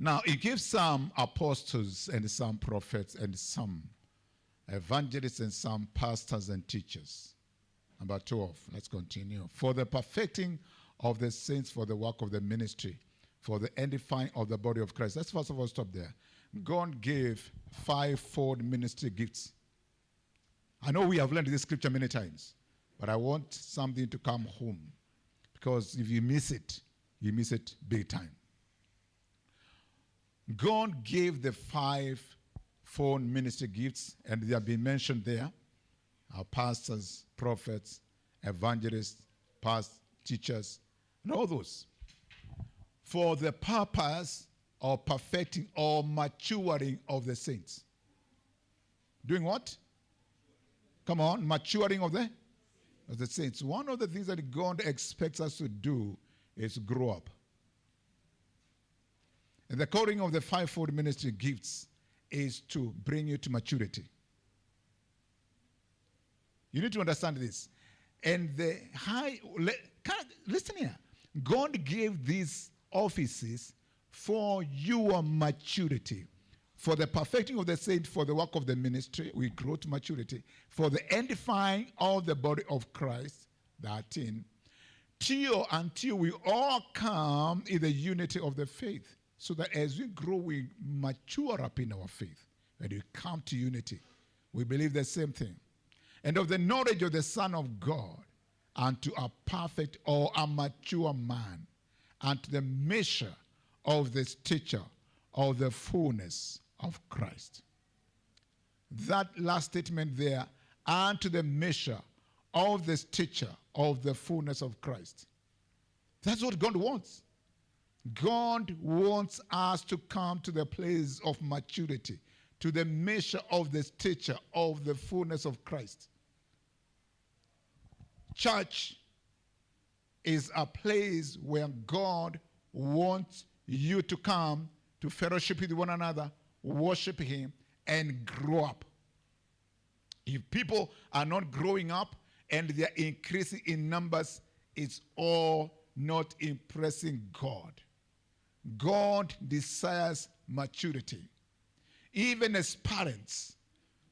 Now, he gives some apostles and some prophets and some evangelists and some pastors and teachers. Number 12, let's continue. For the perfecting of the saints, for the work of the ministry, for the edifying of the body of Christ. Let's first of all stop there. God gave fivefold ministry gifts. I know we have learned this scripture many times, but I want something to come home, because if you miss it, you miss it big time. God gave the fivefold ministry gifts, and they have been mentioned there. Our pastors, prophets, evangelists, pastors, teachers, and all those. For the purpose of perfecting or maturing of the saints. Doing what? Come on, maturing of the saints. One of the things that God expects us to do is grow up. And the calling of the fivefold ministry gifts is to bring you to maturity. You need to understand this. And listen here. God gave these offices for your maturity. For the perfecting of the saint, for the work of the ministry, we grow to maturity. For the edifying of the body of Christ, 13, until we all come in the unity of the faith. So that as we grow, we mature up in our faith. When we come to unity, we believe the same thing. And of the knowledge of the Son of God, unto a perfect or a mature man, unto the measure of the stature of the fullness of Christ. That last statement there, unto the measure of the stature of the fullness of Christ. That's what God wants. God wants us to come to the place of maturity, to the measure of the stature of the fullness of Christ. Church is a place where God wants you to come to fellowship with one another, worship Him, and grow up. If people are not growing up and they are increasing in numbers, it's all not impressing God. God desires maturity. Even as parents,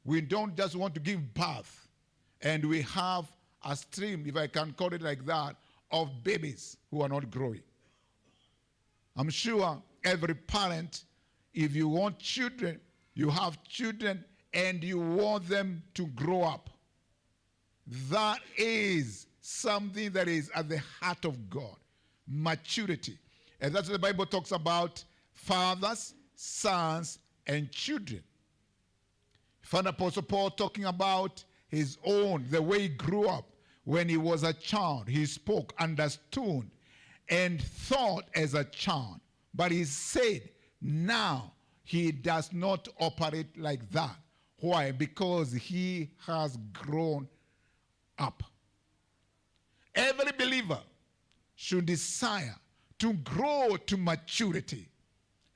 we don't just want to give birth and we have a stream, if I can call it like that, of babies who are not growing. I'm sure every parent, if you want children, you have children and you want them to grow up. That is something that is at the heart of God. Maturity. And that's what the Bible talks about: fathers, sons, and children. Find Apostle Paul talking about his own, the way he grew up. When he was a child, he spoke, understood, and thought as a child. But he said, now he does not operate like that. Why? Because he has grown up. Every believer should desire to grow to maturity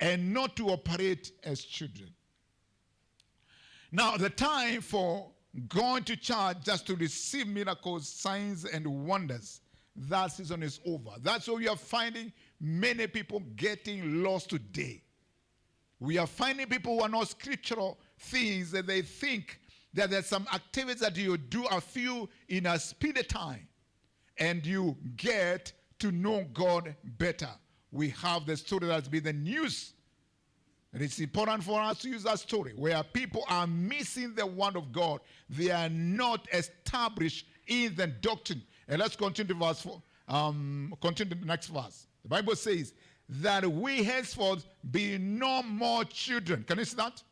and not to operate as children. Now, the time for going to church just to receive miracles, signs, and wonders, that season is over. That's why we are finding many people getting lost today. We are finding people who are not scriptural things, that they think that there's some activities that you do a few in a speedy time and you get to know God better. We have the story that's been the news. And it's important for us to use that story where people are missing the word of God. They are not established in the doctrine. And let's continue to verse 4. Continue the next verse. The Bible says that we henceforth be no more children. Can you see that?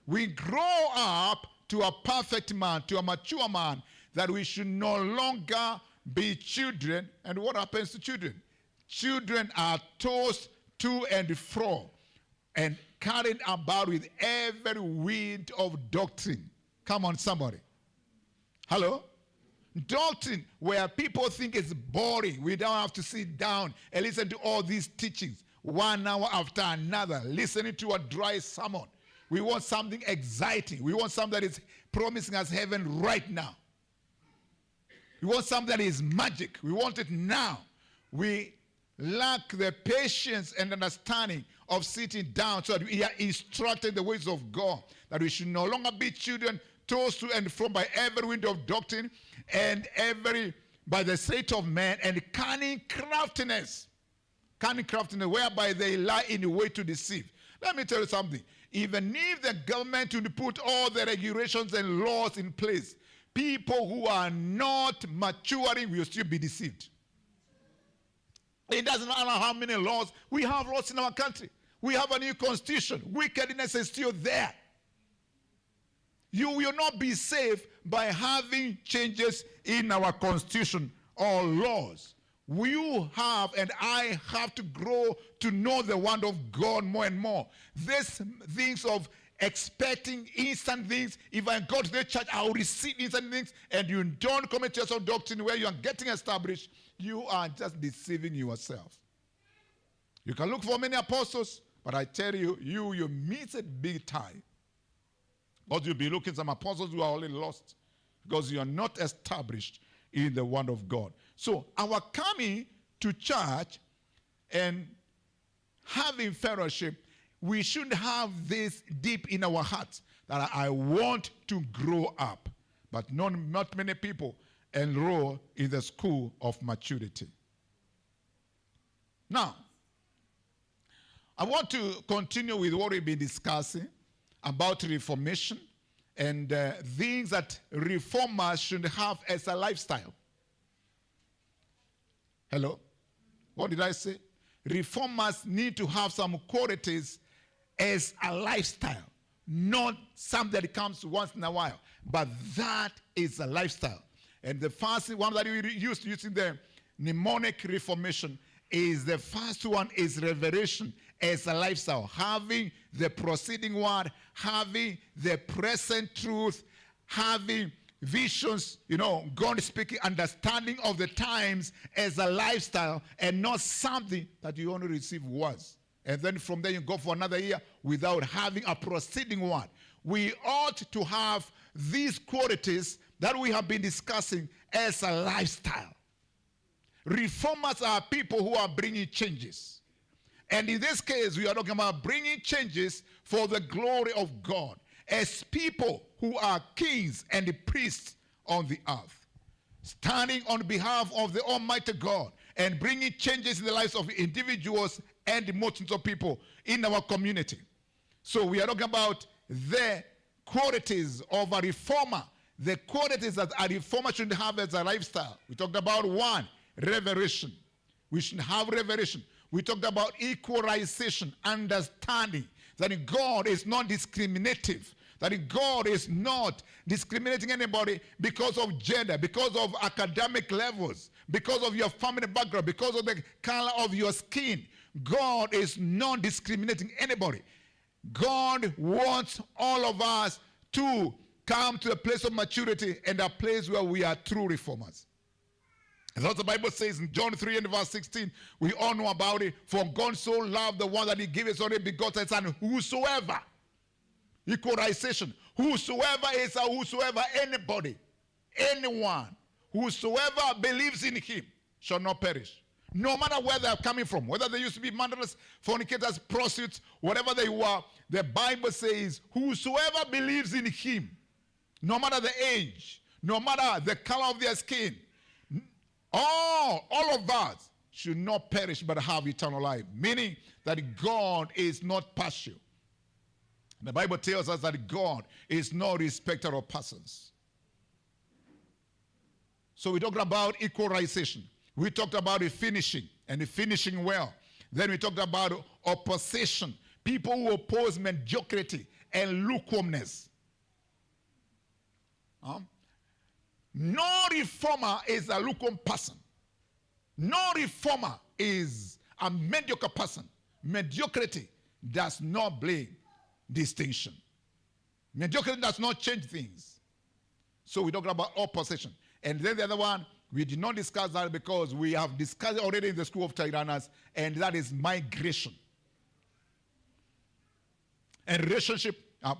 We grow up to a perfect man, to a mature man, that we should no longer be children. And what happens to children? Children are tossed to and fro and carried about with every wind of doctrine. Come on, somebody. Hello? Doctrine where people think it's boring. We don't have to sit down and listen to all these teachings 1 hour after another, listening to a dry sermon. We want something exciting. We want something that is promising us heaven right now. We want something that is magic. We want it now. We lack the patience and understanding of sitting down so that we are instructed the ways of God, that we should no longer be children tossed to and from by every wind of doctrine and by the sleight of man and cunning craftiness, whereby they lie in the way to deceive. Let me tell you something. Even if the government would put all the regulations and laws in place, people who are not maturing will still be deceived. It doesn't matter how many laws. We have laws in our country. We have a new constitution. Wickedness is still there. You will not be saved by having changes in our constitution or laws. You have and I have to grow to know the word of God more and more. These things of expecting instant things. If I go to the church, I will receive instant things, and you don't commit yourself doctrine where you are getting established, you are just deceiving yourself. You can look for many apostles, but I tell you, you miss it big time. Because you'll be looking at some apostles who are already lost because you are not established in the word of God. So our coming to church and having fellowship, we should have this deep in our hearts that I want to grow up. But not many people enroll in the school of maturity. Now, I want to continue with what we've been discussing about reformation and things that reformers should have as a lifestyle. Hello? What did I say? Reformers need to have some qualities as a lifestyle, not something that comes once in a while, but that is a lifestyle. And the first one that we used using the mnemonic reformation is the first one is revelation as a lifestyle, having the proceeding word, having the present truth, having visions, God speaking, understanding of the times as a lifestyle and not something that you only receive once. And then from there you go for another year without having a proceeding word. We ought to have these qualities that we have been discussing as a lifestyle. Reformers are people who are bringing changes. And in this case, we are talking about bringing changes for the glory of God as people who are kings and priests on the earth, standing on behalf of the Almighty God and bringing changes in the lives of individuals and multitudes of people in our community. So we are talking about the qualities of a reformer, the qualities that a reformer should have as a lifestyle. We talked about one, revelation. We should have revelation. We talked about equalization, understanding that God is not discriminative, that God is not discriminating anybody because of gender, because of academic levels, because of your family background, because of the color of your skin. God is not discriminating anybody. God wants all of us to come to a place of maturity and a place where we are true reformers. That's what the Bible says in John 3 and verse 16. We all know about it. For God so loved the one that he gave his only begotten son, whosoever. Equalization. Whosoever is a whosoever, anybody, anyone, whosoever believes in him shall not perish. No matter where they are coming from, whether they used to be murderers, fornicators, prostitutes, whatever they were, the Bible says, whosoever believes in him, no matter the age, no matter the color of their skin, all of us should not perish but have eternal life. Meaning that God is not partial. The Bible tells us that God is no respecter of persons. So we talked about equalization. We talked about finishing, and finishing well. Then we talked about opposition. People who oppose mediocrity and lukewarmness. No reformer is a lukewarm person. No reformer is a mediocre person. Mediocrity does not bring distinction. Mediocrity does not change things. So we talked about opposition. And then the other one, we did not discuss that because we have discussed it already in the school of Tyrannus, and that is migration. And relationship that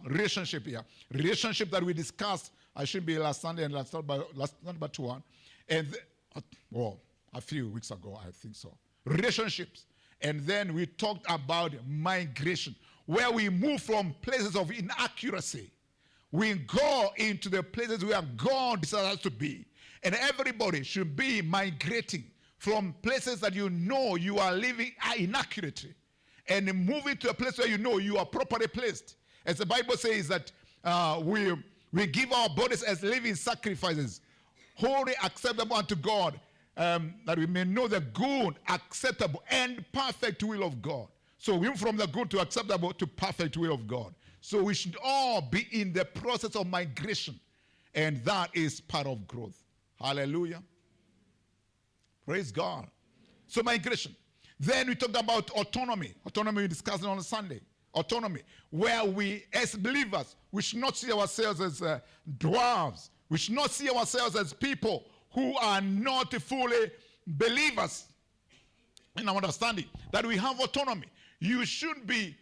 we discussed, I should be last Sunday and last number 2 one, and a few weeks ago, I think so. relationships. And then we talked about migration, where we move from places of inaccuracy. We go into the places where God desires us to be. And everybody should be migrating from places that you know you are living inaccurately and moving to a place where you know you are properly placed. As the Bible says that we give our bodies as living sacrifices, holy, acceptable unto God, that we may know the good, acceptable, and perfect will of God. So we move from the good to acceptable to perfect will of God. So we should all be in the process of migration. And that is part of growth. Hallelujah. Praise God. So migration. Then we talked about autonomy. Autonomy we discussed on Sunday. Autonomy. Where we, as believers, we should not see ourselves as dwarves. We should not see ourselves as people who are not fully believers in our understanding that we have autonomy. You should be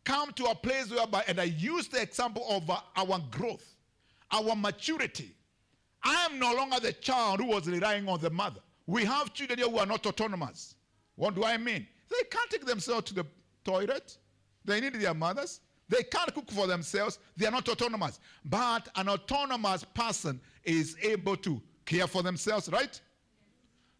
come to a place whereby, and I use the example of our growth, our maturity. I am no longer the child who was relying on the mother. We have children here who are not autonomous. What do I mean? They can't take themselves to the toilet. They need their mothers. They can't cook for themselves. They are not autonomous. But an autonomous person is able to care for themselves, right?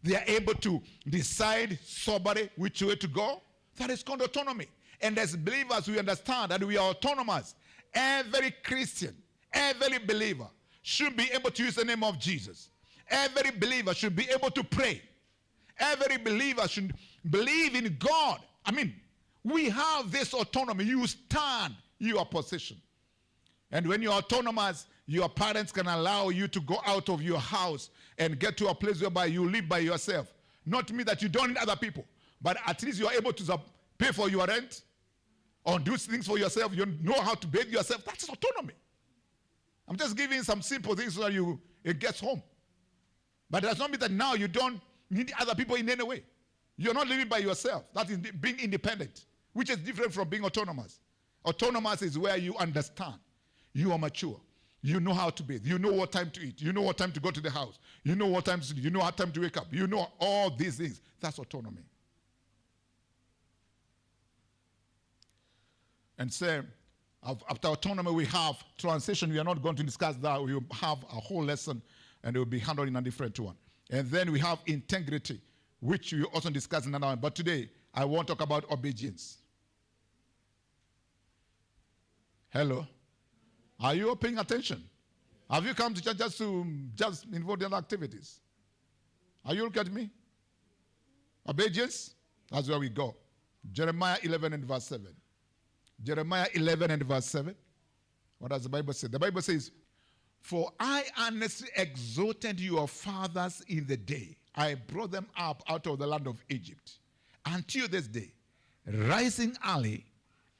They are able to decide soberly which way to go. That is called autonomy. And as believers, we understand that we are autonomous. Every Christian, every believer should be able to use the name of Jesus. Every believer should be able to pray. Every believer should believe in God. I mean, we have this autonomy. You stand your position. And when you're autonomous, your parents can allow you to go out of your house and get to a place whereby you live by yourself. Not mean that you don't need other people, but at least you're able to pay for your rent or do things for yourself. You know how to bathe yourself. That's autonomy. I'm just giving some simple things so that it gets home. But it does not mean that now you don't need other people in any way. You're not living by yourself. That is being independent, which is different from being autonomous. Autonomous is where you understand. You are mature. You know how to bathe. You know what time to eat. You know what time to go to the house. You know what time to sleep. You know what time to wake up. You know all these things. That's autonomy. And so, after autonomy, we have transition. We are not going to discuss that. We will have a whole lesson, and it will be handled in a different one. And then we have integrity, which we also discuss in another one. But today, I want to talk about obedience. Hello? Are you all paying attention? Have you come to church just involved in activities? Are you looking at me? Obedience? That's where we go. Jeremiah 11 and verse 7. Jeremiah 11 and verse 7. What does the Bible say? The Bible says, "For I earnestly exhorted your fathers in the day I brought them up out of the land of Egypt, until this day, rising early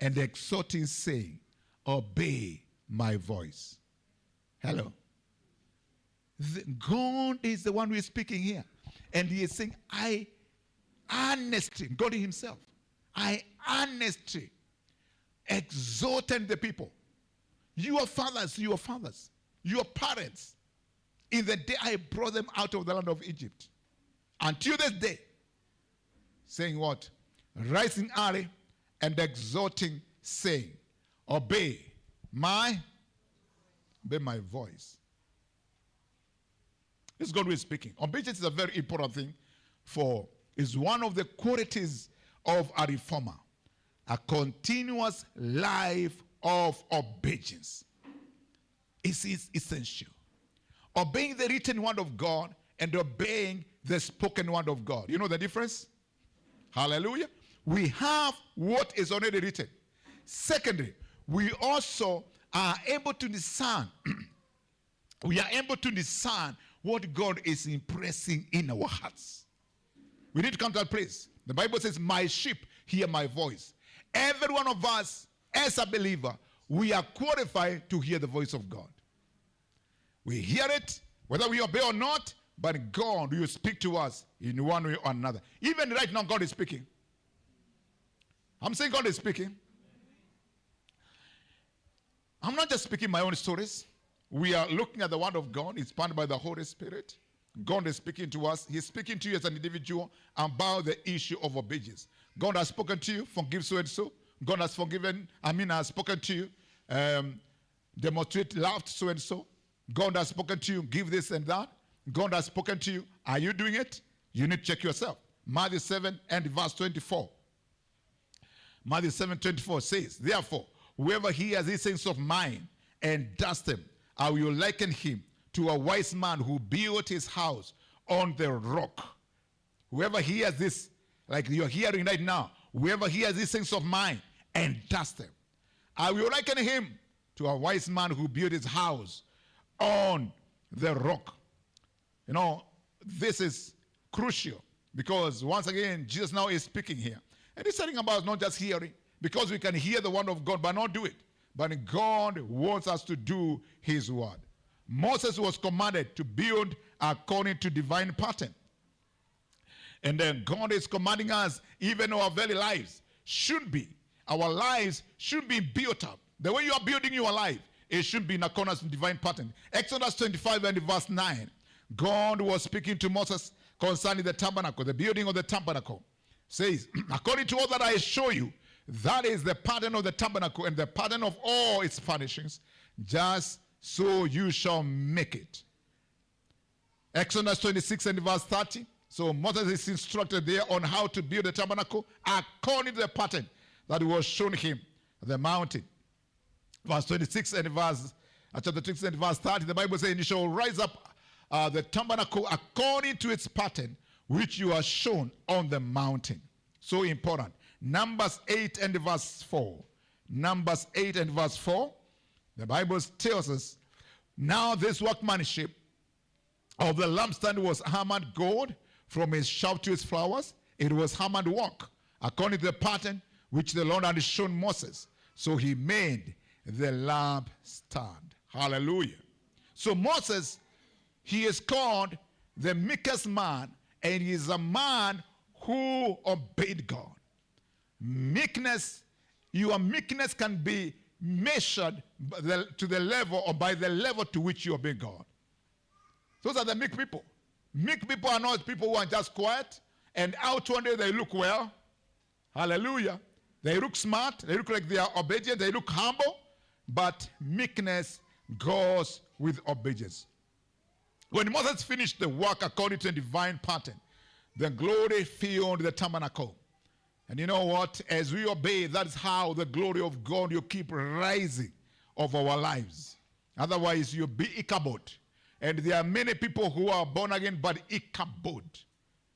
and exhorting, saying, obey my voice." Hello. God is the one who is speaking here. And he is saying, I earnestly, God himself, I earnestly exhorted the people. Your fathers, your parents, in the day I brought them out of the land of Egypt, until this day, saying what? Rising early and exhorting, saying, obey my voice. This is God who is speaking. Obedience is a very important thing is one of the qualities of a reformer. A continuous life of obedience. It is essential. Obeying the written word of God and obeying the spoken word of God. You know the difference? Hallelujah. We have what is already written. Secondly, we also are able to discern. We are able to discern what God is impressing in our hearts. We need to come to that place. The Bible says, my sheep hear my voice. Every one of us, as a believer, we are qualified to hear the voice of God. We hear it, whether we obey or not, but God will speak to us in one way or another. Even right now, God is speaking. I'm saying God is speaking. I'm not just speaking my own stories. We are looking at the word of God, inspired by the Holy Spirit. God is speaking to us. He's speaking to you as an individual about the issue of obedience. God has spoken to you, forgive so and so. God has has spoken to you, demonstrate love to so and so. God has spoken to you, give this and that. God has spoken to you. Are you doing it? You need to check yourself. Matthew 7 and verse 24. Matthew 7:24 says, therefore, whoever hears these things of mine and does them, I will liken him to a wise man who built his house on the rock. Whoever hears this, like you're hearing right now, whoever hears these things of mine and does them, I will liken him to a wise man who built his house on the rock. You know, this is crucial because once again, Jesus now is speaking here. And he's telling about not just hearing, because we can hear the word of God but not do it. But God wants us to do his word. Moses was commanded to build according to divine pattern. And then God is commanding us, even our very lives should be. Our lives should be built up. The way you are building your life, it should be in accordance with divine pattern. Exodus 25 and verse 9. God was speaking to Moses concerning the tabernacle, the building of the tabernacle. Says, according to all that I show you, that is the pattern of the tabernacle and the pattern of all its furnishings, just so you shall make it. Exodus 26 and verse 30. So Moses is instructed there on how to build the tabernacle according to the pattern that was shown him, the mountain. Verse 26 and verse, chapter 26 and verse 30, the Bible says, you shall rise up the tabernacle according to its pattern, which you are shown on the mountain. So important. Numbers 8 and verse 4. Numbers 8 and verse 4. The Bible tells us, now this workmanship of the lampstand was hammered gold from its shaft to its flowers. It was hammered work according to the pattern which the Lord had shown Moses. So he made the lampstand. Hallelujah. So Moses, he is called the meekest man, and he is a man who obeyed God. Meekness, your meekness can be measured to the level or by the level to which you obey God. Those are the meek people. Meek people are not people who are just quiet and outwardly they look well. Hallelujah. They look smart. They look like they are obedient. They look humble. But meekness goes with obedience. When Moses finished the work according to a divine pattern, the glory filled the tabernacle. And you know what? As we obey, that's how the glory of God will keep rising over our lives. Otherwise, you'll be Ichabod. And there are many people who are born again, but Ichabod.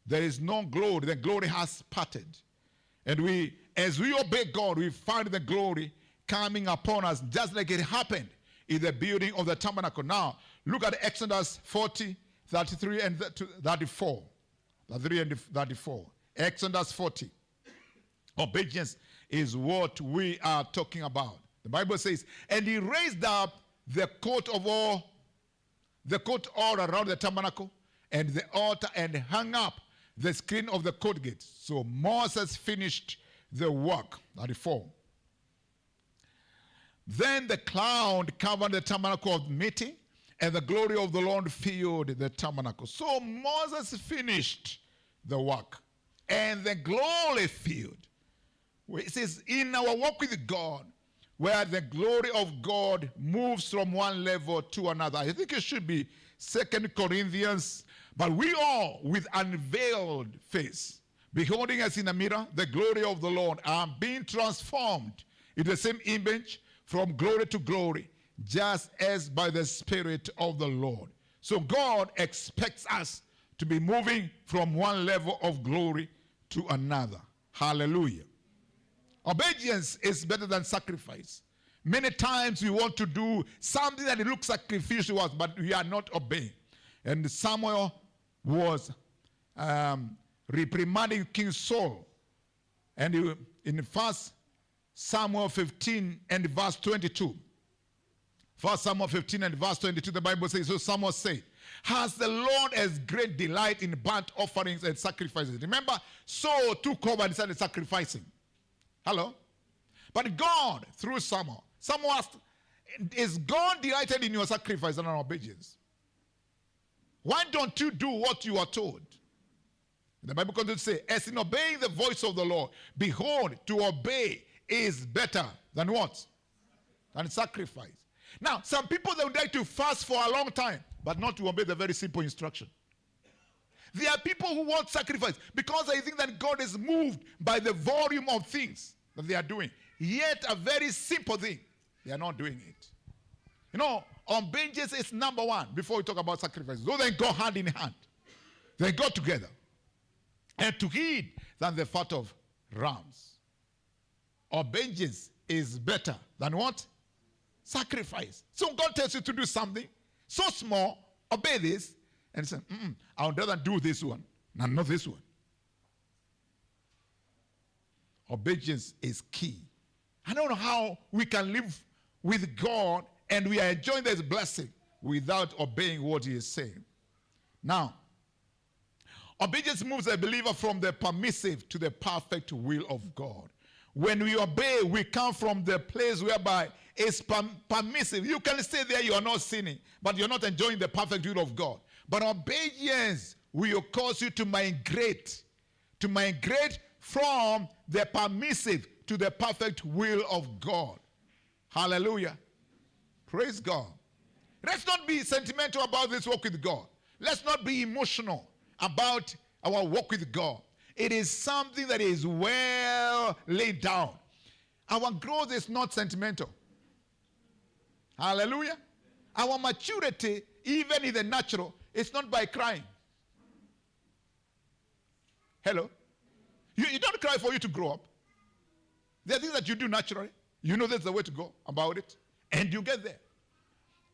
There is no glory. The glory has parted. And as we obey God, we find the glory coming upon us, just like it happened in the building of the tabernacle. Now, look at Exodus 40, 33 and 34. 33 and 34. Exodus 40. Obedience is what we are talking about. The Bible says, and he raised up the court all around the tabernacle and the altar and hung up the screen of the court gate. So Moses finished the work. 34. Then the cloud covered the tabernacle of meeting, and the glory of the Lord filled the tabernacle. So Moses finished the work, and the glory filled. It says, in our walk with God, where the glory of God moves from one level to another. I think it should be 2 Corinthians. But we all, with unveiled face, beholding as in a mirror the glory of the Lord, are being transformed in the same image from glory to glory, just as by the Spirit of the Lord. So God expects us to be moving from one level of glory to another. Hallelujah. Obedience is better than sacrifice. Many times we want to do something that it looks sacrificial to us, but we are not obeying. And Samuel was reprimanding King Saul. And in 1 Samuel 15 and verse 22. 1 Samuel 15 and verse 22, the Bible says, so Samuel said, has the Lord as great delight in burnt offerings and sacrifices? Remember, Saul took over and started sacrificing. Hello? But God, through Samuel asked, is God delighted in your sacrifice and obedience? Why don't you do what you are told? The Bible continues to say, as in obeying the voice of the Lord, behold, to obey is better than what? Than sacrifice. Now, some people, they would like to fast for a long time, but not to obey the very simple instruction. There are people who want sacrifice because they think that God is moved by the volume of things that they are doing. Yet a very simple thing, they are not doing it. You know, obedience is number one before we talk about sacrifice. Those they go hand in hand. They go together. And to heed than the fat of rams. Obedience is better than what? Sacrifice. So God tells you to do something so small, obey this, and say, I would rather do this one, and not this one. Obedience is key. I don't know how we can live with God and we are enjoying this blessing without obeying what he is saying. Now, obedience moves a believer from the permissive to the perfect will of God. When we obey, we come from the place whereby it's permissive. You can stay there, you are not sinning, but you're not enjoying the perfect will of God. But obedience will cause you to migrate from the permissive to the perfect will of God. Hallelujah. Praise God. Let's not be sentimental about this walk with God. Let's not be emotional about our walk with God. It is something that is well laid down. Our growth is not sentimental. Hallelujah. Our maturity, even in the natural, is not by crying. Hello? You don't cry for you to grow up. There are things that you do naturally. You know that's the way to go about it. And you get there.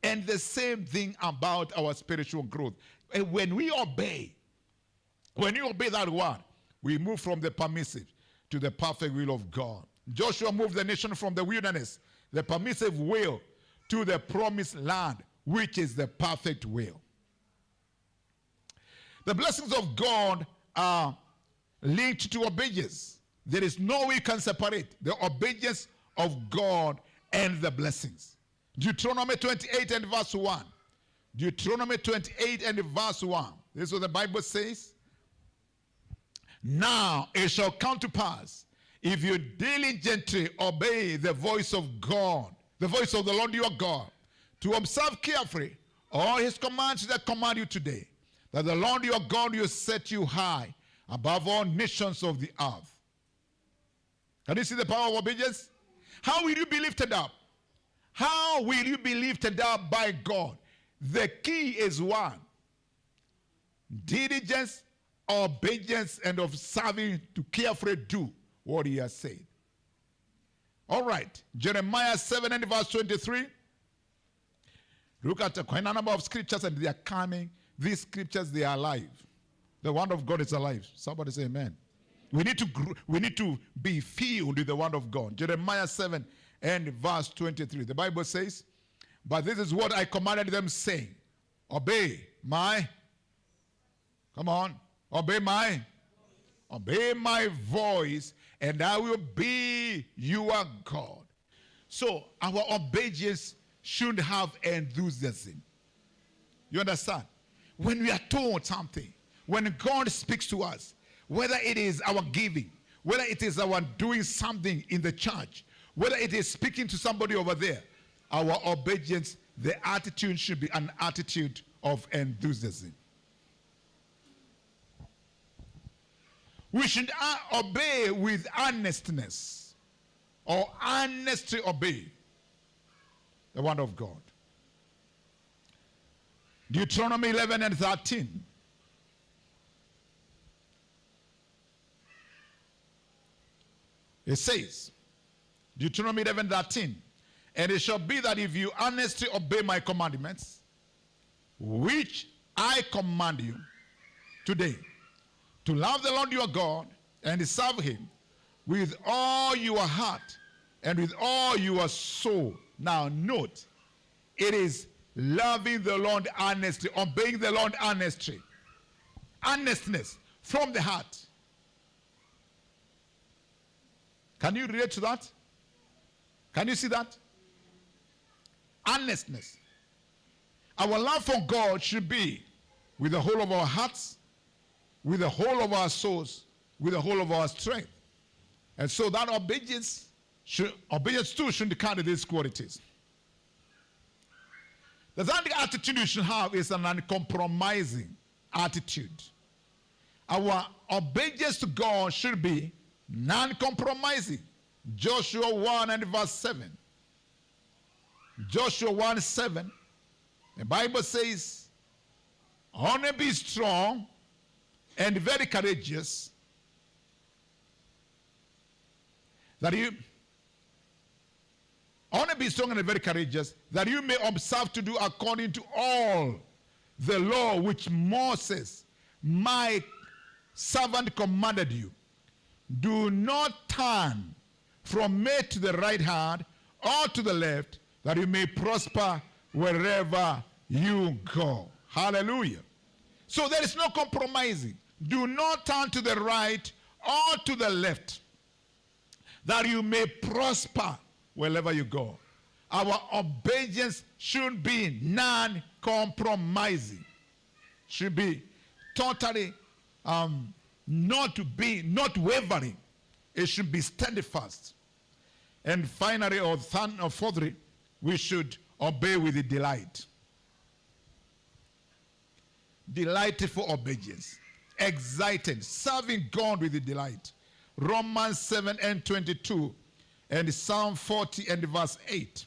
And the same thing about our spiritual growth. And when we obey that word, we move from the permissive to the perfect will of God. Joshua moved the nation from the wilderness, the permissive will, to the promised land, which is the perfect will. The blessings of God are linked to obedience. There is no way you can separate the obedience of God and the blessings. Deuteronomy 28 and verse 1. Deuteronomy 28 and verse 1. This is what the Bible says. Now it shall come to pass, if you diligently obey the voice of God, the voice of the Lord your God, to observe carefully all his commands that command you today, that the Lord your God will set you high above all nations of the earth. Can you see the power of obedience? How will you be lifted up? How will you be lifted up by God? The key is one: diligence, obedience, and of serving to carefully do what he has said. All right, Jeremiah 7 and verse 23. Look at quite a number of scriptures, and they are coming. These scriptures, they are alive. The word of God is alive. Somebody say amen. We need to be filled with the word of God. Jeremiah 7 and verse 23. The Bible says, but this is what I commanded them, saying, obey my voice, and I will be your God. So our obedience should have enthusiasm. You understand? When we are told something, when God speaks to us, whether it is our giving, whether it is our doing something in the church, whether it is speaking to somebody over there, our obedience, the attitude should be an attitude of enthusiasm. We should obey with earnestness, or earnestly obey the word of God. Deuteronomy 11 and 13. It says, Deuteronomy 11:13, and it shall be that if you earnestly obey my commandments, which I command you today, to love the Lord your God and serve him with all your heart and with all your soul. Now note, it is loving the Lord earnestly, obeying the Lord earnestly. Earnestness from the heart. Can you relate to that? Can you see that? Earnestness. Our love for God should be with the whole of our hearts, with the whole of our souls, with the whole of our strength. And so that obedience too should carry these qualities. The third attitude you should have is an uncompromising attitude. Our obedience to God should be non-compromising. Joshua 1 and verse 7. Joshua 1:7. The Bible says, only be strong and very courageous, that you only be strong and very courageous, that you may observe to do according to all the law which Moses, my servant, commanded you. Do not turn from it to the right hand or to the left, that you may prosper wherever you go. Hallelujah. So there is no compromising. Do not turn to the right or to the left, that you may prosper wherever you go. Our obedience should be non-compromising. Should be totally not wavering. It should be steadfast. And finally, or fourthly, we should obey with delight. Delightful obedience. Excited. Serving God with delight. Romans 7 and 22 and Psalm 40 and verse 8.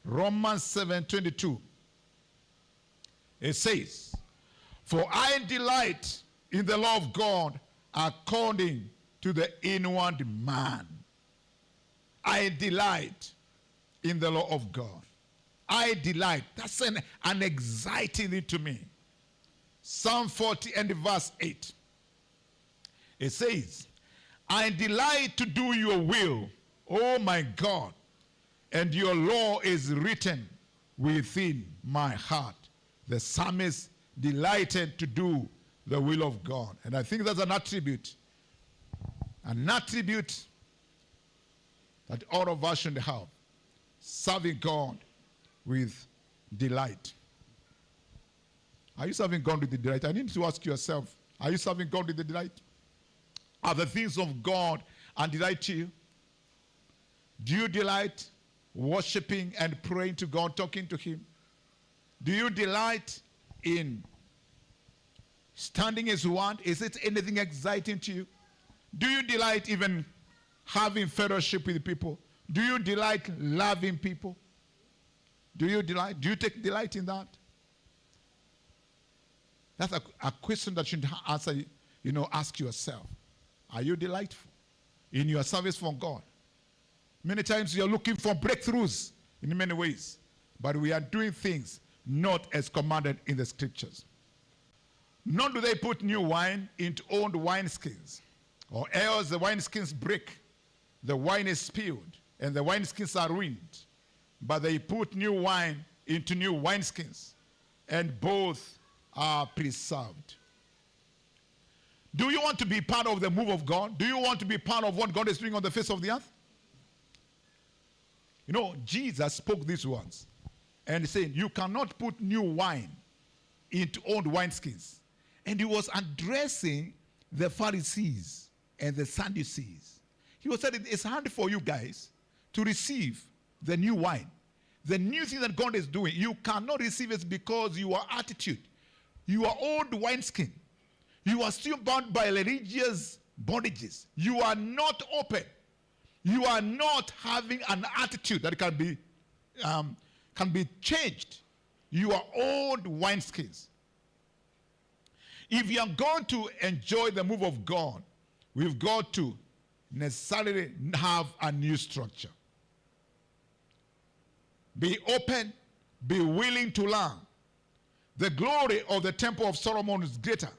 Romans 7:22. It says, for I delight in the law of God according to the inward man. I delight in the law of God. I delight. That's an exciting thing to me. Psalm 40 and verse 8. It says, I delight to do your will, O my God, and your law is written within my heart. The psalmist delighted to do the will of God. And I think that's an attribute that all of us should have. Serving God with delight. Are you serving God with delight? I need to ask yourself, are you serving God with delight? Are the things of God and delight to you? Do you delight worshiping and praying to God, talking to Him? Do you delight in standing His word? Is it anything exciting to you? Do you delight even having fellowship with people? Do you delight loving people? Do you delight? Do you take delight in that? That's a question that you should answer, ask yourself. Are you delightful in your service for God? Many times you're looking for breakthroughs in many ways, but we are doing things not as commanded in the scriptures. Nor do they put new wine into old wineskins, or else the wineskins break, the wine is spilled, and the wineskins are ruined. But they put new wine into new wineskins, and both are preserved. Do you want to be part of the move of God? Do you want to be part of what God is doing on the face of the earth? Jesus spoke these words, and he said, you cannot put new wine into old wineskins. And he was addressing the Pharisees and the Sadducees. He was saying, it's hard for you guys to receive the new wine. The new thing that God is doing, you cannot receive it because your attitude, your old wineskin, you are still bound by religious bondages. You are not open. You are not having an attitude that can be changed. You are old wineskins. If you are going to enjoy the move of God, we've got to necessarily have a new structure. Be open, be willing to learn. The glory of the temple of Solomon is greater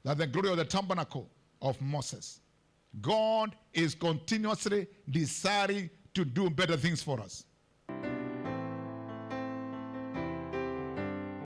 than the glory of the tabernacle of Moses. God is continuously desiring to do better things for us.